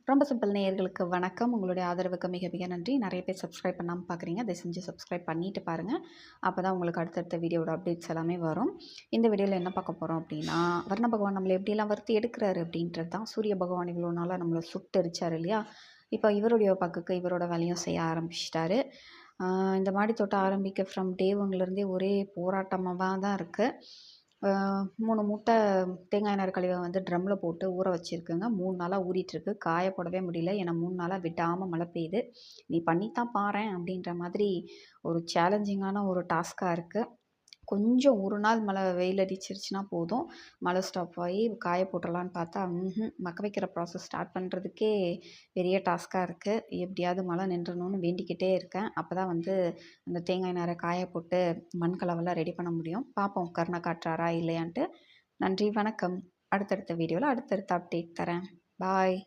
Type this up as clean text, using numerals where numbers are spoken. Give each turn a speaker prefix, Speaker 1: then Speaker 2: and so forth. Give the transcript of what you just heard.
Speaker 1: ரொம்ப சிம்பிள் நேயர்களுக்கு வணக்கம். உங்களுடைய ஆதரவுக்கு மிக மிக நன்றி. நிறைய பேர் சப்ஸ்கிரைப் பண்ணாமல் பார்க்குறீங்க. தயவு செஞ்சு சப்ஸ்கிரைப் பண்ணிட்டு பாருங்கள். அப்போ தான் உங்களுக்கு அடுத்தடுத்த வீடியோட அப்டேட்ஸ் எல்லாமே வரும். இந்த வீடியோவில் என்ன பார்க்க போகிறோம் அப்படின்னா, வர்ண பகவான் நம்மளை எப்படியெல்லாம் வறுத்து எடுக்கிறாரு அப்படின்றது தான். சூரிய பகவான் இவ்வளோ நாளாக நம்மளை சுட்டெரிச்சார் இல்லையா? இப்போ இவருடைய பக்குக்கு இவரோட வேலையும் செய்ய ஆரம்பிச்சிட்டாரு. இந்த மாடி தோட்டம் ஆரம்பிக்க ஃப்ரம் டே ஒன்லேருந்தே ஒரே போராட்டமாக தான் இருக்குது. 3 மூட்டை தேங்காய் நார் கழிவை வந்து ட்ரம்மில் போட்டு ஊற வச்சுருக்குங்க. 3 நாளாக ஊறிட்டுருக்கு. காய போடவே முடியல. ஏன்னா 3 நாளாக விடாமல் மழை பெய்யுது. நீ பண்ணித்தான் பாரேன் அப்படின்ற மாதிரி ஒரு சேலஞ்சிங்கான ஒரு டாஸ்க்காக இருக்குது. கொஞ்சம் ஒரு நாள் மழை வெயில் அடிச்சிருச்சுன்னா போதும், மழை ஸ்டாப் ஆகி காய போட்டுடலான்னு பார்த்தா மக்க வைக்கிற ப்ராசஸ் ஸ்டார்ட் பண்ணுறதுக்கே பெரிய டாஸ்க்காக இருக்குது. எப்படியாவது மழை நின்றணும்னு வேண்டிக்கிட்டே இருக்கேன். அப்போ தான் வந்து அந்த தேங்காய் நாரை காய போட்டு மண் கலவெல்லாம் ரெடி பண்ண முடியும். பார்ப்போம் கருணை காட்டுறாரா இல்லையான்ட்டு. நன்றி, வணக்கம். அடுத்தடுத்த வீடியோவில் அடுத்தடுத்த அப்டேட் தரேன். பாய்.